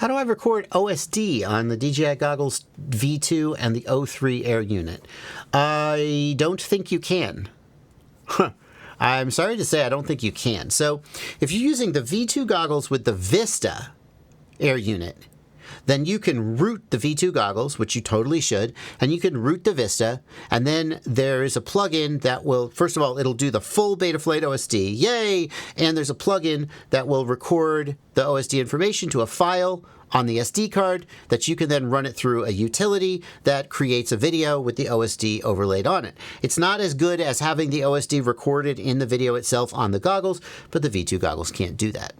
How do I record OSD on the DJI goggles V2 and the O3 Air unit? I don't think you can. I'm sorry to say I don't think you can. So if you're using the V2 goggles with the Vista Air unit, then you can root the V2 goggles, which you totally should, and you can root the Vista, and then there is a plugin that will, first of all, it'll do the full Betaflight OSD, yay! And there's a plugin that will record the OSD information to a file on the SD card that you can then run it through a utility that creates a video with the OSD overlaid on it. It's not as good as having the OSD recorded in the video itself on the goggles, but the V2 goggles can't do that.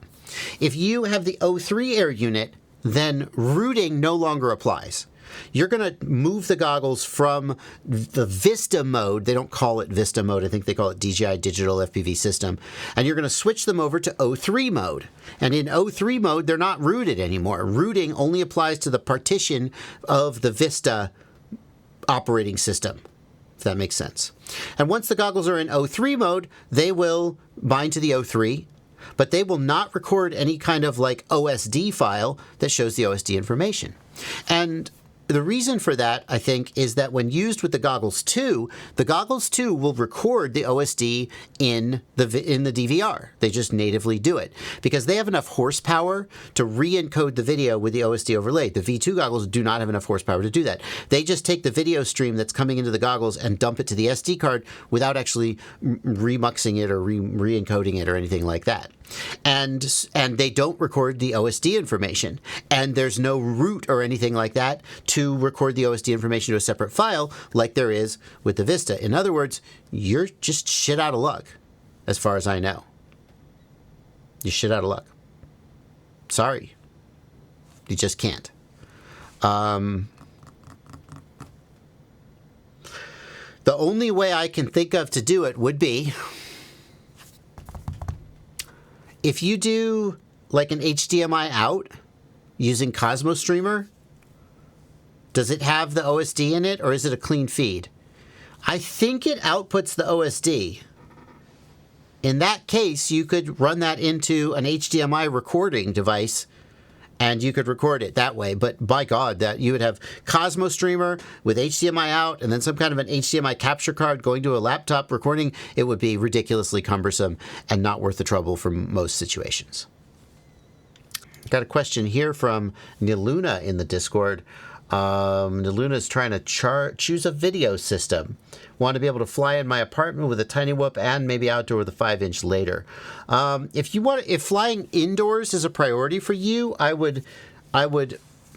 If you have the O3 Air unit, then rooting no longer applies. You're going to move the goggles from the Vista mode. They don't call it Vista mode. I think they call it DJI Digital FPV System. And you're going to switch them over to O3 mode. And in O3 mode, they're not rooted anymore. Rooting only applies to the partition of the Vista operating system, if that makes sense. And once the goggles are in O3 mode, they will bind to the O3, but they will not record any kind of like OSD file that shows the OSD information. And the reason for that, I think, is that when used with the Goggles 2 will record the OSD in the DVR. They just natively do it because they have enough horsepower to re-encode the video with the OSD overlaid. The V2 goggles do not have enough horsepower to do that. They just take the video stream that's coming into the goggles and dump it to the SD card without actually remuxing it or re-encoding it or anything like that. And they don't record the OSD information, and there's no root or anything like that to record the OSD information to a separate file like there is with the Vista. In other words, you're just shit out of luck, as far as I know. You're shit out of luck. Sorry. You just can't. The only way I can think of to do it would be if you do like an HDMI out using Cosmo Streamer. Does it have the OSD in it, or is it a clean feed? I think it outputs the OSD. In that case, you could run that into an HDMI recording device, and you could record it that way. But by God, that you would have Cosmo Streamer with HDMI out, and then some kind of an HDMI capture card going to a laptop recording. It would be ridiculously cumbersome and not worth the trouble for most situations. Got a question here from Niluna in the Discord. Niluna is trying to choose a video system. Want to be able to fly in my apartment with a tiny whoop and maybe outdoor with a 5-inch later. If flying indoors is a priority for you, I would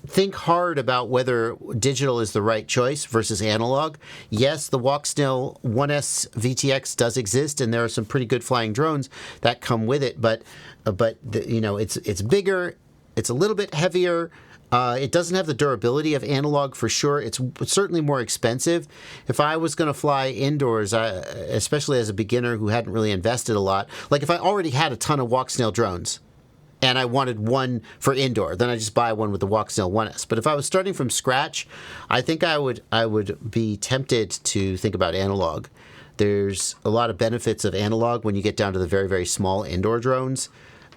think hard about whether digital is the right choice versus analog. Yes, the Walksnail 1S VTX does exist, and there are some pretty good flying drones that come with it. But it's bigger, it's a little bit heavier. It doesn't have the durability of analog for sure. It's certainly more expensive. If I was going to fly indoors, especially as a beginner who hadn't really invested a lot, like if I already had a ton of Walksnail drones and I wanted one for indoor, then I just buy one with the Walksnail 1S. But if I was starting from scratch, I think I would be tempted to think about analog. There's a lot of benefits of analog when you get down to the very, very small indoor drones.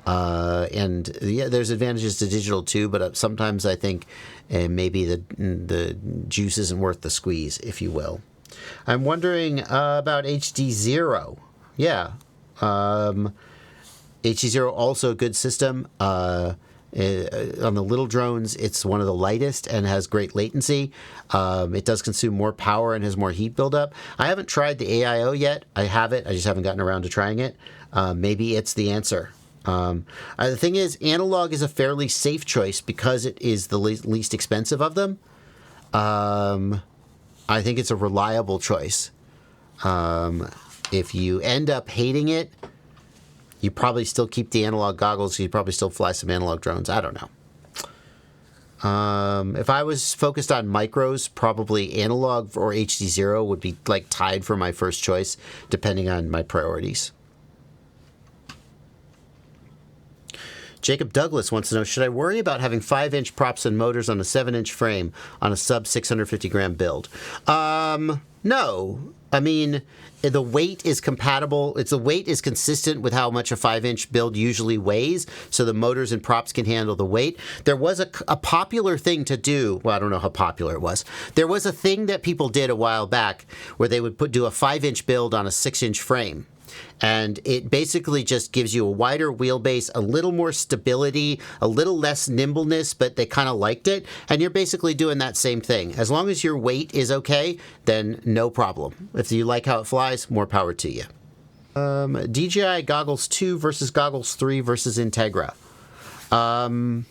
And yeah, there's advantages to digital too, but sometimes I think maybe the juice isn't worth the squeeze, if you will. I'm wondering about HD0. Yeah. HD0 also a good system. On the little drones, it's one of the lightest and has great latency. It does consume more power and has more heat buildup. I haven't tried the AIO yet. I have it. I just haven't gotten around to trying it. Maybe it's the answer. The thing is, analog is a fairly safe choice because it is the least expensive of them. I think it's a reliable choice. If you end up hating it, you probably still keep the analog goggles. You probably still fly some analog drones. I don't know. If I was focused on micros, probably analog or HD0 would be like tied for my first choice, depending on my priorities. Jacob Douglas wants to know, should I worry about having 5-inch props and motors on a 7-inch frame on a sub 650 gram build? No. I mean, the weight is compatible. The weight is consistent with how much a 5-inch build usually weighs, so the motors and props can handle the weight. There was a popular thing to do. Well, I don't know how popular it was. There was a thing that people did a while back where they would do a 5-inch build on a 6-inch frame. And it basically just gives you a wider wheelbase, a little more stability, a little less nimbleness, but they kind of liked it. And you're basically doing that same thing. As long as your weight is okay, then no problem. If you like how it flies, more power to you. DJI Goggles 2 versus Goggles 3 versus Integra. Don't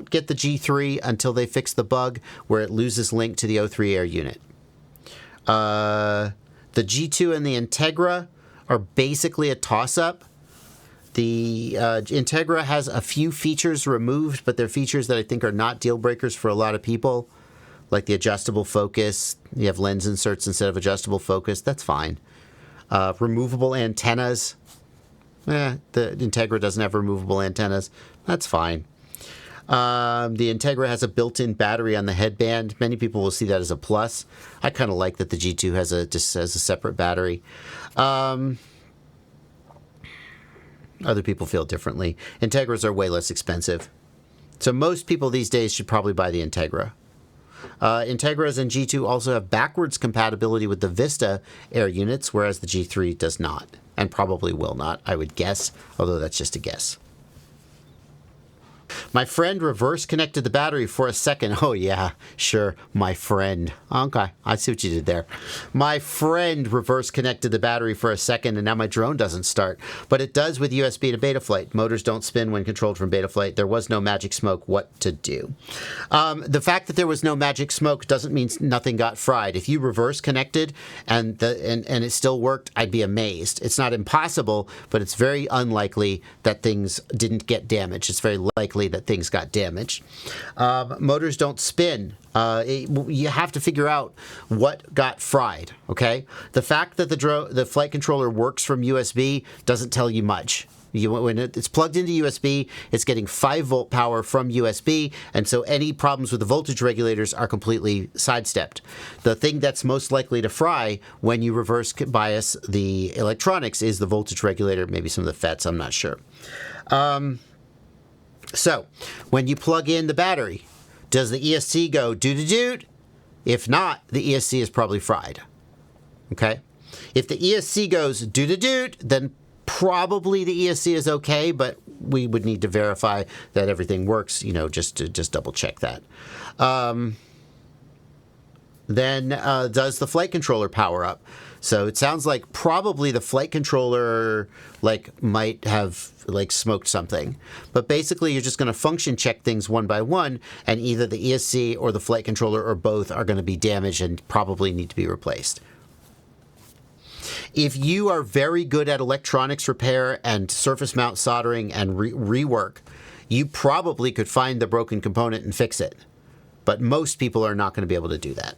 get the G3 until they fix the bug where it loses link to the O3 Air unit. The G2 and the Integra are basically a toss-up. The Integra has a few features removed, but they're features that I think are not deal breakers for a lot of people, like the adjustable focus. You have lens inserts instead of adjustable focus. That's fine. Removable antennas. The Integra doesn't have removable antennas. That's fine. The Integra has a built-in battery on the headband. Many people will see that as a plus. I kind of like that the G2 has a separate battery. Other people feel differently. Integras are way less expensive. So most people these days should probably buy the Integra. Integras and G2 also have backwards compatibility with the Vista Air units, whereas the G3 does not, and probably will not, I would guess, although that's just a guess. My friend reverse connected the battery for a second. Oh, yeah, sure. My friend. Okay, I see what you did there. My friend reverse connected the battery for a second, and now my drone doesn't start. But it does with USB to Betaflight. Motors don't spin when controlled from Betaflight. There was no magic smoke. What to do? The fact that there was no magic smoke doesn't mean nothing got fried. If you reverse connected and it still worked, I'd be amazed. It's not impossible, but it's very unlikely that things didn't get damaged. It's very likely that things got damaged. Motors don't spin. You have to figure out what got fried, okay? The fact that the flight controller works from USB doesn't tell you much. When it's plugged into USB, it's getting 5-volt power from USB, and so any problems with the voltage regulators are completely sidestepped. The thing that's most likely to fry when you reverse bias the electronics is the voltage regulator, maybe some of the FETs, I'm not sure. So, when you plug in the battery, does the ESC go doot-a-doot? If not, the ESC is probably fried. Okay? If the ESC goes doot-a-doot, then probably the ESC is okay, but we would need to verify that everything works, just to double check that. Then does the flight controller power up? So it sounds like probably the flight controller might have smoked something. But basically you're just going to function check things one by one, and either the ESC or the flight controller or both are going to be damaged and probably need to be replaced. If you are very good at electronics repair and surface mount soldering and rework, you probably could find the broken component and fix it. But most people are not going to be able to do that.